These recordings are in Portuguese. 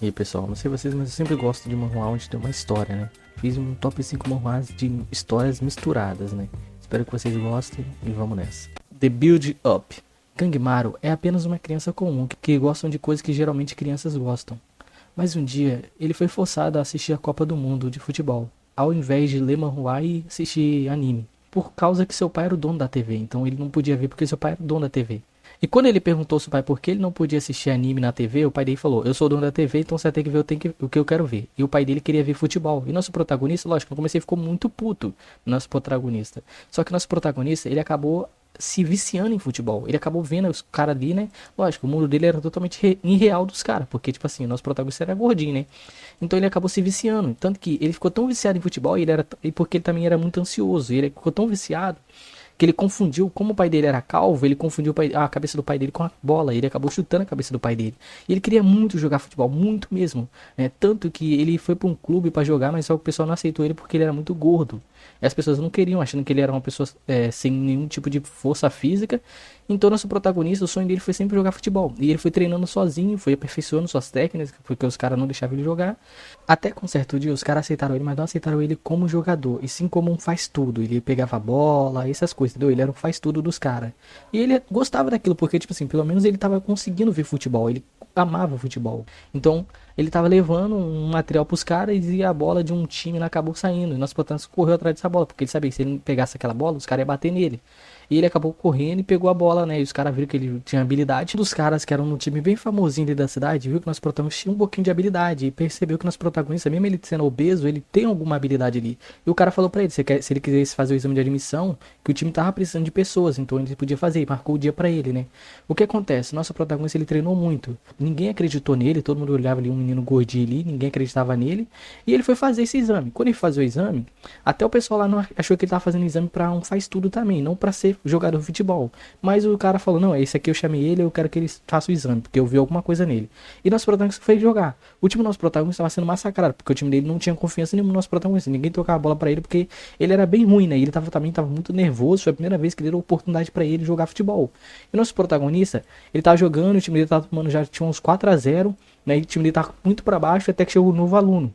E aí pessoal, não sei vocês, mas eu sempre gosto de manhwa onde tem uma história, né? Fiz um top 5 manhwas de histórias misturadas, né? Espero que vocês gostem e vamos nessa. The Build Up. Kangimaru é apenas uma criança comum que gostam de coisas que geralmente crianças gostam. Mas um dia, ele foi forçado a assistir a Copa do Mundo de futebol, ao invés de ler manhwa e assistir anime. Por causa que seu pai era o dono da TV, então ele não podia ver porque seu pai era o dono da TV. E quando ele perguntou ao seu pai por que ele não podia assistir anime na TV, o pai dele falou: eu sou o dono da TV, então você vai ter que ver o que eu quero ver. E o pai dele queria ver futebol. E nosso protagonista, lógico, no começo ele ficou muito puto, nosso protagonista. Só que nosso protagonista, ele acabou se viciando em futebol. Ele acabou vendo os caras ali, né? Lógico, o mundo dele era totalmente irreal dos caras. Porque, tipo assim, o nosso protagonista era gordinho, né? Então ele acabou se viciando. Tanto que ele ficou tão viciado em futebol, e porque ele também era muito ansioso. E ele ficou tão viciado que ele confundiu, como o pai dele era calvo, ele confundiu a cabeça do pai dele com a bola. Ele acabou chutando a cabeça do pai dele. E ele queria muito jogar futebol, muito mesmo, né? Tanto que ele foi para um clube para jogar, mas só que o pessoal não aceitou ele porque ele era muito gordo. E as pessoas não queriam, achando que ele era uma pessoa sem nenhum tipo de força física. Então nosso protagonista, o sonho dele foi sempre jogar futebol. E ele foi treinando sozinho, foi aperfeiçoando suas técnicas, porque os caras não deixavam ele jogar. Até com um certo dia os caras aceitaram ele, mas não aceitaram ele como jogador, e sim como um faz tudo. Ele pegava a bola, essas coisas, entendeu? Ele era um faz tudo dos caras. E ele gostava daquilo, porque, tipo assim, pelo menos ele tava conseguindo ver futebol, ele amava futebol. Então, ele tava levando um material pros caras e a bola de um time lá acabou saindo. E nosso protagonista correu atrás dessa bola, porque ele sabia que se ele pegasse aquela bola, os caras iam bater nele. E ele acabou correndo e pegou a bola, né? E os caras viram que ele tinha habilidade. Um dos caras que eram no time bem famosinho ali da cidade, viu que nosso protagonista tinha um pouquinho de habilidade. E percebeu que nosso protagonista, mesmo ele sendo obeso, ele tem alguma habilidade ali. E o cara falou pra ele, se ele quisesse fazer o exame de admissão, que o time tava precisando de pessoas, então ele podia fazer. E marcou o dia pra ele, né? O que acontece? Nosso protagonista, ele treinou muito. Ninguém acreditou nele, todo mundo olhava ali um menino gordinho ali, ninguém acreditava nele. E ele foi fazer esse exame. Quando ele fazia o exame, até o pessoal lá não achou que ele tava fazendo exame pra um faz tudo também, não pra ser jogador de futebol. Mas o cara falou: não, esse aqui eu chamei ele, eu quero que ele faça o exame, porque eu vi alguma coisa nele. E nosso protagonista foi jogar. O time do nosso protagonista estava sendo massacrado, porque o time dele não tinha confiança nenhuma no nosso protagonista. Ninguém tocava a bola pra ele, porque ele era bem ruim, né? E ele também tava muito nervoso. Foi a primeira vez que deram oportunidade pra ele jogar futebol. E nosso protagonista, ele tava jogando, o time dele tava tomando, já tinha uns 4-0, né? E o time dele tava muito pra baixo, até que chegou um novo aluno.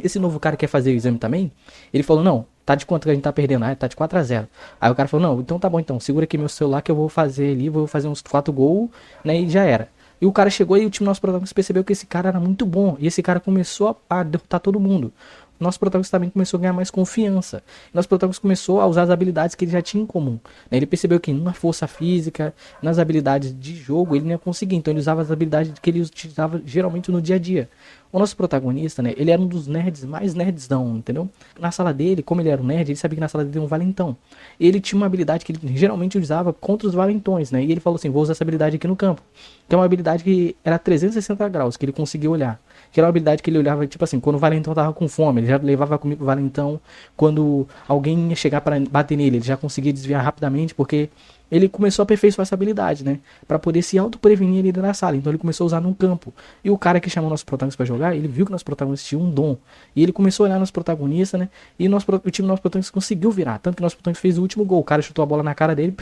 Esse novo cara que quer fazer o exame também, ele falou: não, tá de quanto que a gente tá perdendo? Ah, tá de 4-0. Aí o cara falou: não, então tá bom, então segura aqui meu celular que eu vou fazer ali, vou fazer uns 4 gols, né, e já era. E o cara chegou e o time nosso protagonista percebeu que esse cara era muito bom, e esse cara começou a derrotar todo mundo. Nosso protagonista também começou a ganhar mais confiança. Nosso protagonista começou a usar as habilidades que ele já tinha em comum, né? Ele percebeu que na força física, nas habilidades de jogo, ele não ia conseguir. Então ele usava as habilidades que ele utilizava geralmente no dia a dia. O nosso protagonista, né? Ele era um dos nerds mais nerdzão, entendeu? Na sala dele, como ele era um nerd, ele sabia que na sala dele tinha um valentão. Ele tinha uma habilidade que ele geralmente usava contra os valentões, né? E ele falou assim: vou usar essa habilidade aqui no campo. Que é uma habilidade que era 360 graus, que ele conseguia olhar. Que era uma habilidade que ele olhava, tipo assim, quando o valentão tava com fome, ele já levava comida pro valentão. Quando alguém ia chegar para bater nele, ele já conseguia desviar rapidamente, porque ele começou a aperfeiçoar essa habilidade, né? Pra poder se auto-prevenir ali na sala. Então ele começou a usar no campo. E o cara que chamou nosso protagonista pra jogar, ele viu que nosso protagonista tinha um dom. E ele começou a olhar nosso protagonista, né? E o time do nosso protagonista conseguiu virar. Tanto que nosso protagonista fez o último gol. O cara chutou a bola na cara dele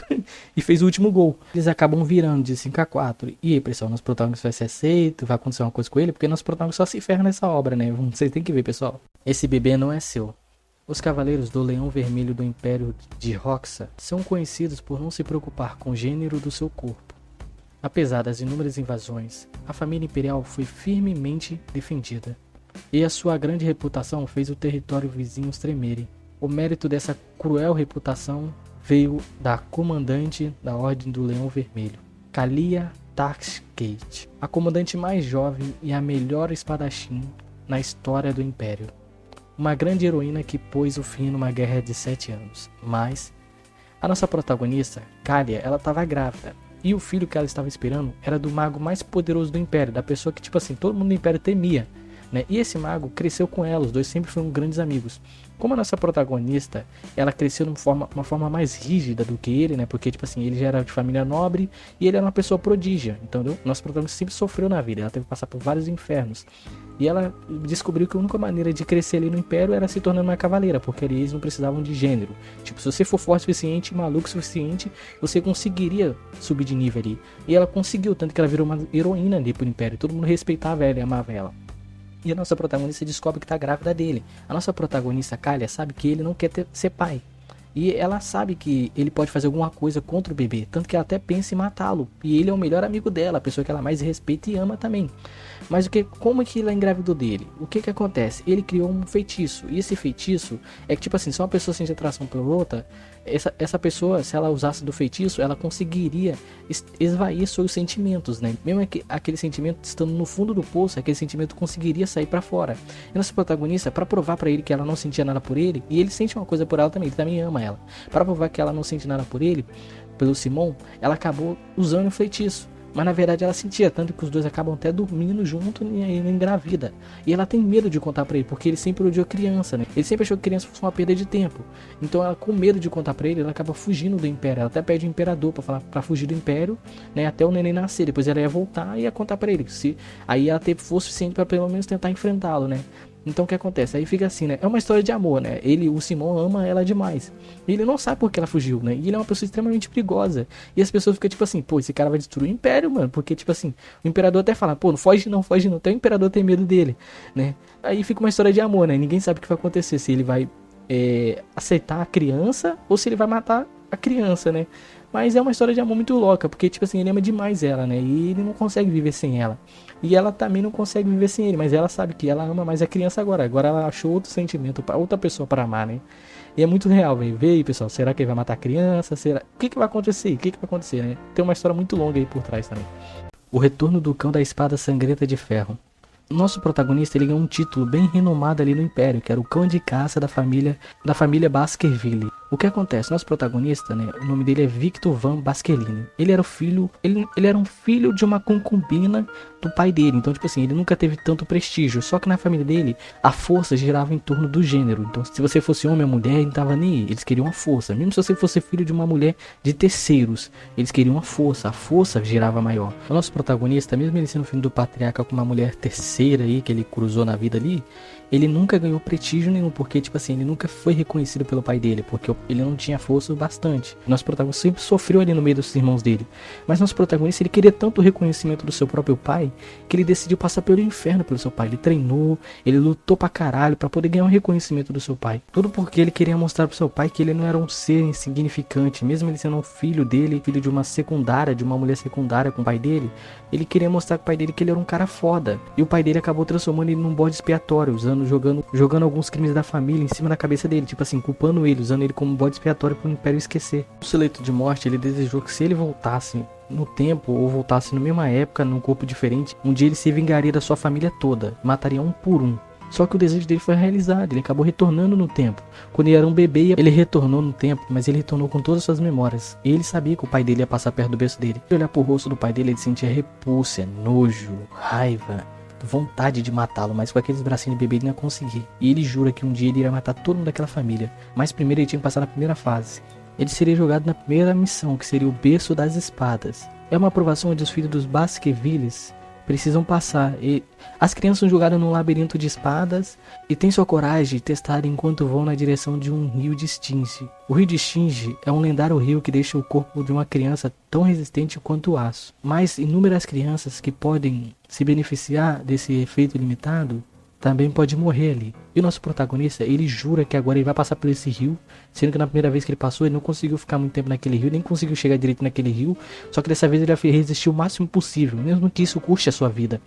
e fez o último gol. Eles acabam virando de 5-4. E aí, pessoal, nosso protagonista vai ser aceito? Vai acontecer uma coisa com ele? Porque nosso protagonista só se ferra nessa obra, né? Vocês têm que ver, pessoal. Esse bebê não é seu. Os Cavaleiros do Leão Vermelho do Império de Roxa são conhecidos por não se preocupar com o gênero do seu corpo. Apesar das inúmeras invasões, a família imperial foi firmemente defendida, e a sua grande reputação fez o território vizinhos tremerem. O mérito dessa cruel reputação veio da comandante da Ordem do Leão Vermelho, Kalia Tarkgate, a comandante mais jovem e a melhor espadachim na história do Império. Uma grande heroína que pôs o fim numa guerra de 7 anos. Mas a nossa protagonista, Kalia, ela estava grávida. E o filho que ela estava esperando era do mago mais poderoso do Império. Da pessoa que, tipo assim, todo mundo do Império temia, né? E esse mago cresceu com ela. Os dois sempre foram grandes amigos. Como a nossa protagonista, ela cresceu de uma forma mais rígida do que ele, né? Porque, tipo assim, ele já era de família nobre e ele era uma pessoa prodígia, entendeu? Nosso protagonista sempre sofreu na vida. Ela teve que passar por vários infernos. E ela descobriu que a única maneira de crescer ali no Império era se tornando uma cavaleira, porque eles não precisavam de gênero. Tipo, se você for forte o suficiente, maluco o suficiente, você conseguiria subir de nível ali. E ela conseguiu, tanto que ela virou uma heroína ali pro Império. Todo mundo respeitava ela e amava ela. E a nossa protagonista descobre que tá grávida dele. A nossa protagonista, Kalia, sabe que ele não quer ser pai. E ela sabe que ele pode fazer alguma coisa contra o bebê. Tanto que ela até pensa em matá-lo. E ele é o melhor amigo dela, a pessoa que ela mais respeita e ama também. Mas como é que ela engravidou dele? O que acontece? Ele criou um feitiço. E esse feitiço é que, tipo assim, se uma pessoa sente atração por outra, essa pessoa, se ela usasse do feitiço, ela conseguiria esvair seus sentimentos, né? Mesmo aquele sentimento estando no fundo do poço, aquele sentimento conseguiria sair pra fora. E nossa protagonista, pra provar pra ele que ela não sentia nada por ele, e ele sente uma coisa por ela também, ele também ama ela. Pra provar que ela não sente nada por ele, pelo Simon, ela acabou usando o feitiço. Mas na verdade ela sentia, tanto que os dois acabam até dormindo junto e ainda engravida. E ela tem medo de contar pra ele, porque ele sempre odiou criança, né? Ele sempre achou que criança fosse uma perda de tempo. Então ela, com medo de contar pra ele, ela acaba fugindo do Império. Ela até pede o Imperador pra fugir do Império, né? Até o neném nascer. Depois ela ia voltar e ia contar pra ele. Aí ela teve força suficiente pra pelo menos tentar enfrentá-lo, né? Então o que acontece? Aí fica assim, né? É uma história de amor, né? O Simon ama ela demais. E ele não sabe por que ela fugiu, né? E ele é uma pessoa extremamente perigosa. E as pessoas ficam tipo assim, pô, esse cara vai destruir o Império, mano. Porque, tipo assim, o Imperador até fala, pô, não foge não, foge não. Até o Imperador tem medo dele, né? Aí fica uma história de amor, né? Ninguém sabe o que vai acontecer. Se ele vai aceitar a criança ou se ele vai matar a criança, né? Mas é uma história de amor muito louca, porque, tipo assim, ele ama demais ela, né? E ele não consegue viver sem ela. E ela também não consegue viver sem ele, mas ela sabe que ela ama mais a criança agora. Agora ela achou outro sentimento, outra pessoa para amar, né? E é muito real, velho. Vê aí, pessoal. Será que ele vai matar a criança? Será? O que vai acontecer? O que vai acontecer, né? Tem uma história muito longa aí por trás também. O retorno do cão da espada sangrenta de ferro. Nosso protagonista, ele ganhou um título bem renomado ali no Império, que era o cão de caça da família Baskerville. O que acontece? Nosso protagonista, né, o nome dele é Victor Van Baskerville. Ele era um filho de uma concubina do pai dele. Então, tipo assim, ele nunca teve tanto prestígio. Só que na família dele, a força girava em torno do gênero. Então, se você fosse homem ou mulher, ele tava nem aí. Eles queriam a força. Mesmo se você fosse filho de uma mulher de terceiros, eles queriam a força. A força girava maior. O nosso protagonista, mesmo ele sendo filho do patriarca com uma mulher terceira aí, que ele cruzou na vida ali, ele nunca ganhou prestígio nenhum, porque, tipo assim, ele nunca foi reconhecido pelo pai dele, porque ele não tinha força o bastante. Nosso protagonista sempre sofreu ali no meio dos irmãos dele. Mas nosso protagonista, ele queria tanto o reconhecimento do seu próprio pai, que ele decidiu passar pelo inferno pelo seu pai. Ele treinou, ele lutou pra caralho pra poder ganhar o reconhecimento do seu pai. Tudo porque ele queria mostrar pro seu pai que ele não era um ser insignificante, mesmo ele sendo um filho dele, filho de uma secundária, de uma mulher secundária com o pai dele. Ele queria mostrar pro pai dele que ele era um cara foda. E o pai dele acabou transformando ele num bode expiatório, jogando alguns crimes da família em cima da cabeça dele, tipo assim, culpando ele, usando ele como bode expiatório pro Império esquecer. No seu leito de morte, ele desejou que se ele voltasse no tempo, ou voltasse na mesma época, num corpo diferente, um dia ele se vingaria da sua família toda, mataria um por um. Só que o desejo dele foi realizado, ele acabou retornando no tempo. Quando ele era um bebê, ele retornou no tempo, mas ele retornou com todas as suas memórias. E ele sabia que o pai dele ia passar perto do berço dele. Ao olhar pro rosto do pai dele, ele sentia repulsa, nojo, raiva, vontade de matá-lo, mas com aqueles bracinhos de bebê ele não ia conseguir. E ele jura que um dia ele iria matar todo mundo daquela família. Mas primeiro ele tinha que passar na primeira fase. Ele seria jogado na primeira missão, que seria o berço das espadas. É uma aprovação onde os filhos dos Baskervilles precisam passar. E as crianças são jogadas num labirinto de espadas e têm sua coragem de testar enquanto vão na direção de um rio de Stinge. O rio de Stinge é um lendário rio que deixa o corpo de uma criança tão resistente quanto o aço. Mas inúmeras crianças que podem se beneficiar desse efeito limitado também pode morrer ali. E o nosso protagonista, ele jura que agora ele vai passar por esse rio, sendo que na primeira vez que ele passou, ele não conseguiu ficar muito tempo naquele rio, nem conseguiu chegar direito naquele rio, só que dessa vez ele vai resistir o máximo possível, mesmo que isso custe a sua vida.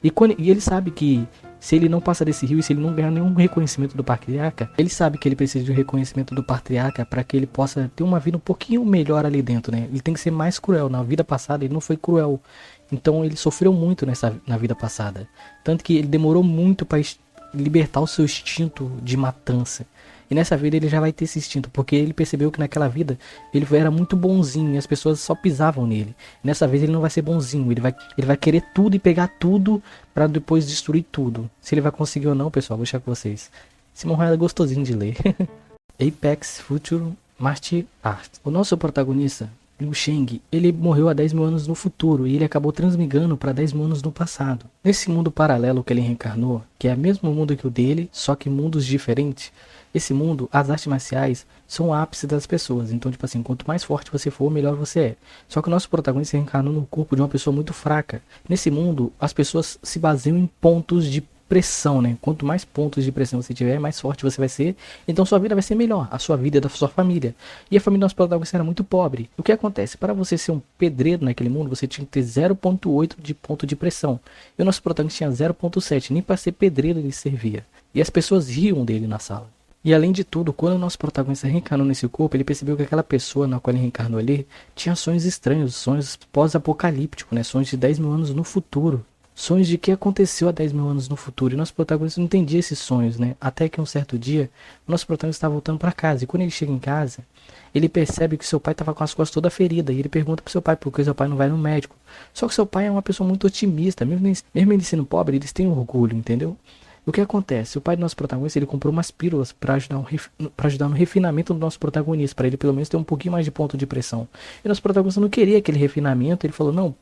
E ele sabe que se ele não passar desse rio e se ele não ganhar nenhum reconhecimento do patriarca, ele sabe que ele precisa de um reconhecimento do patriarca para que ele possa ter uma vida um pouquinho melhor ali dentro, né? Ele tem que ser mais cruel. Na vida passada ele não foi cruel, então ele sofreu muito na vida passada. Tanto que ele demorou muito para libertar o seu instinto de matança. E nessa vida ele já vai ter esse instinto, porque ele percebeu que naquela vida ele era muito bonzinho e as pessoas só pisavam nele. Nessa vez ele não vai ser bonzinho, ele vai querer tudo e pegar tudo para depois destruir tudo. Se ele vai conseguir ou não, pessoal, vou deixar com vocês. Simon Ryan é gostosinho de ler. Apex Future Martial Arts. O nosso protagonista, Liu Sheng, ele morreu há 10 mil anos no futuro e ele acabou transmigrando para 10 mil anos no passado. Nesse mundo paralelo que ele reencarnou, que é o mesmo mundo que o dele, só que mundos diferentes, esse mundo, as artes marciais são o ápice das pessoas. Então, tipo assim, quanto mais forte você for, melhor você é. Só que o nosso protagonista reencarnou no corpo de uma pessoa muito fraca. Nesse mundo, as pessoas se baseiam em pontos de pressão, né? Quanto mais pontos de pressão você tiver, mais forte você vai ser. Então sua vida vai ser melhor, a sua vida é da sua família. E a família do nosso protagonista era muito pobre. O que acontece? Para você ser um pedreiro naquele mundo, você tinha que ter 0,8 de ponto de pressão. E o nosso protagonista tinha 0,7, nem para ser pedreiro ele servia. E as pessoas riam dele na sala. E além de tudo, quando o nosso protagonista reencarnou nesse corpo, ele percebeu que aquela pessoa na qual ele reencarnou ali tinha sonhos estranhos, sonhos pós-apocalípticos, né? Sonhos de 10 mil anos no futuro. Sonhos de que aconteceu há 10 mil anos no futuro. E nosso protagonista não entendia esses sonhos, né? Até que um certo dia, o nosso protagonista está voltando para casa. E quando ele chega em casa, ele percebe que seu pai estava com as costas toda ferida. E ele pergunta pro seu pai por que seu pai não vai no médico. Só que seu pai é uma pessoa muito otimista. Mesmo ele sendo pobre, eles têm orgulho, entendeu? O que acontece? O pai do nosso protagonista, ele comprou umas pílulas para ajudar no refinamento do nosso protagonista, para ele pelo menos ter um pouquinho mais de ponto de pressão. E o nosso protagonista não queria aquele refinamento, ele falou, não,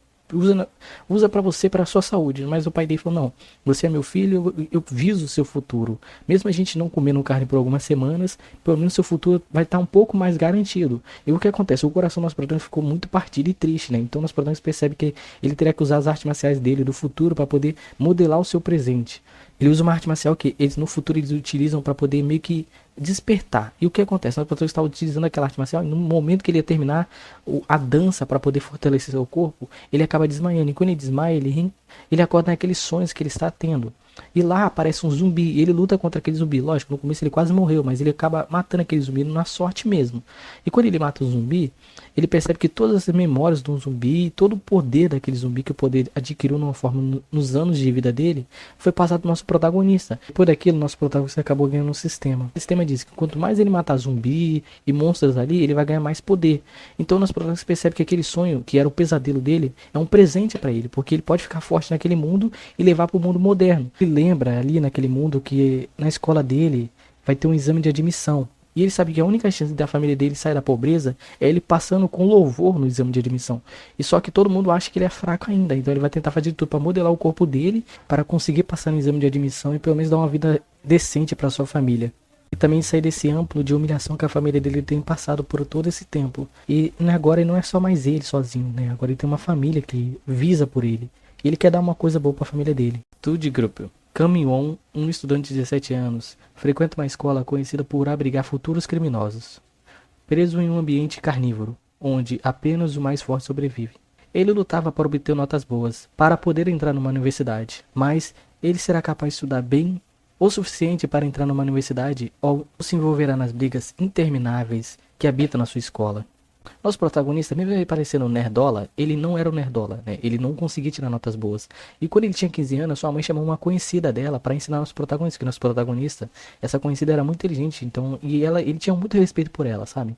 usa para você, para a sua saúde. Mas o pai dele falou, não, você é meu filho, eu viso o seu futuro. Mesmo a gente não comendo carne por algumas semanas, pelo menos seu futuro vai estar um pouco mais garantido. E o que acontece? O coração do nosso protagonista ficou muito partido e triste, né? Então o nosso protagonista percebe que ele teria que usar as artes marciais dele do futuro para poder modelar o seu presente. Ele usa uma arte marcial que eles no futuro eles utilizam para poder meio que despertar. E o que acontece? O protagonista está utilizando aquela arte marcial e no momento que ele ia terminar a dança para poder fortalecer seu corpo, ele acaba desmaiando. E quando ele desmaia, ele acorda naqueles sonhos que ele está tendo. E lá aparece um zumbi, e ele luta contra aquele zumbi. Lógico, no começo ele quase morreu, mas ele acaba matando aquele zumbi na sorte mesmo. E quando ele mata o zumbi, ele percebe que todas as memórias do zumbi, todo o poder daquele zumbi que o poder adquiriu numa forma nos anos de vida dele, foi passado pro nosso protagonista. Depois daquilo, nosso protagonista acabou ganhando um sistema. O sistema diz que quanto mais ele matar zumbi e monstros ali, ele vai ganhar mais poder. Então o nosso protagonista percebe que aquele sonho, que era o pesadelo dele, é um presente para ele, porque ele pode ficar forte naquele mundo e levar para o mundo moderno. Ele lembra ali naquele mundo que na escola dele vai ter um exame de admissão. E ele sabe que a única chance da família dele sair da pobreza é ele passando com louvor no exame de admissão. E só que todo mundo acha que ele é fraco ainda. Então ele vai tentar fazer tudo para modelar o corpo dele, para conseguir passar no exame de admissão e pelo menos dar uma vida decente para sua família. E também sair desse amplo de humilhação que a família dele tem passado por todo esse tempo. E agora não é só mais ele sozinho, né? Agora ele tem uma família que visa por ele. E ele quer dar uma coisa boa para a família dele. Tudo grupo. Kang-won, um estudante de 17 anos, frequenta uma escola conhecida por abrigar futuros criminosos. Preso em um ambiente carnívoro, onde apenas o mais forte sobrevive. Ele lutava para obter notas boas, para poder entrar numa universidade, mas ele será capaz de estudar bem o suficiente para entrar numa universidade ou se envolverá nas brigas intermináveis que habitam na sua escola. Nosso protagonista, mesmo ele parecendo nerdola, ele não era o nerdola, né? Ele não conseguia tirar notas boas. E quando ele tinha 15 anos, sua mãe chamou uma conhecida dela para ensinar nosso protagonista, que nosso protagonista, essa conhecida era muito inteligente, então, e ele tinha muito respeito por ela, sabe?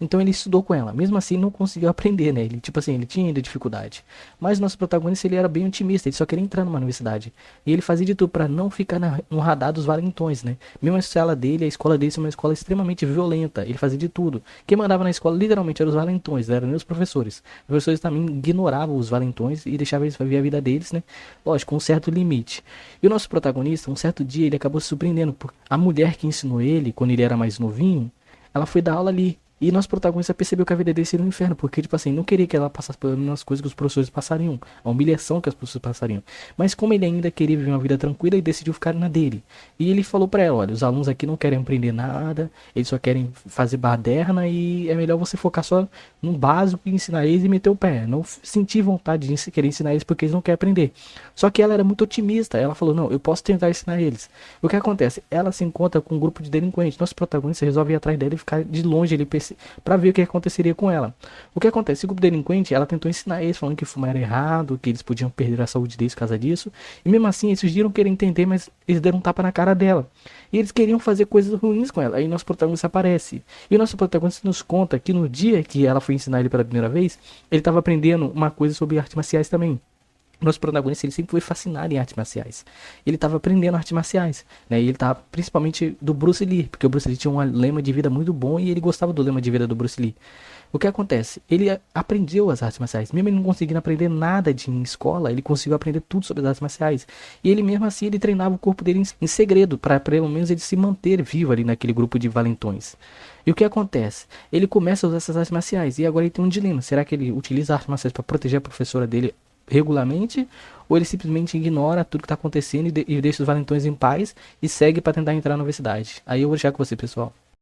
Então ele estudou com ela. Mesmo assim, não conseguiu aprender, né? Ele, tipo assim, ele tinha ainda dificuldade. Mas nosso protagonista, ele era bem otimista. Ele só queria entrar numa universidade. E ele fazia de tudo para não ficar no radar dos valentões, né? Mesmo a sala dele, a escola dele, é uma escola extremamente violenta. Ele fazia de tudo. Quem mandava na escola, literalmente, eram os valentões. Eram nem os professores. Os professores também ignoravam os valentões e deixavam eles viver a vida deles, né? Lógico, com um certo limite. E o nosso protagonista, um certo dia, ele acabou se surpreendendo. Porque a mulher que ensinou ele, quando ele era mais novinho, ela foi dar aula ali. E nosso protagonista percebeu que a vida dele seria um inferno, porque, tipo assim, não queria que ela passasse pelas mesmas coisas que os professores passariam, a humilhação que as pessoas passariam. Mas como ele ainda queria viver uma vida tranquila, ele decidiu ficar na dele. E ele falou pra ela, olha, os alunos aqui não querem aprender nada, eles só querem fazer baderna e é melhor você focar só no básico e ensinar eles e meter o pé. Não sentir vontade de querer ensinar eles porque eles não querem aprender. Só que ela era muito otimista, ela falou, não, eu posso tentar ensinar eles. O que acontece? Ela se encontra com um grupo de delinquentes, nosso protagonista resolve ir atrás dela e ficar de longe, ele para ver o que aconteceria com ela. O que acontece? O grupo delinquente, ela tentou ensinar eles, falando que fumar era errado, que eles podiam perder a saúde deles por causa disso. E mesmo assim, eles fingiram querer entender, mas eles deram um tapa na cara dela. E eles queriam fazer coisas ruins com ela. Aí nosso protagonista aparece. E o nosso protagonista nos conta que no dia que ela foi ensinar ele pela primeira vez, ele estava aprendendo uma coisa sobre artes marciais também. Nosso protagonista, ele sempre foi fascinado em artes marciais. Ele estava aprendendo artes marciais, né? E ele estava principalmente do Bruce Lee, porque o Bruce Lee tinha um lema de vida muito bom e ele gostava do lema de vida do Bruce Lee. O que acontece? Ele aprendeu as artes marciais. Mesmo ele não conseguindo aprender nada em escola, ele conseguiu aprender tudo sobre as artes marciais. E ele mesmo assim, ele treinava o corpo dele em segredo, para pelo menos ele se manter vivo ali naquele grupo de valentões. E o que acontece? Ele começa a usar essas artes marciais e agora ele tem um dilema. Será que ele utiliza as artes marciais para proteger a professora dele regularmente, ou ele simplesmente ignora tudo que tá acontecendo e deixa os valentões em paz e segue pra tentar entrar na universidade. Aí eu vou deixar com você, pessoal.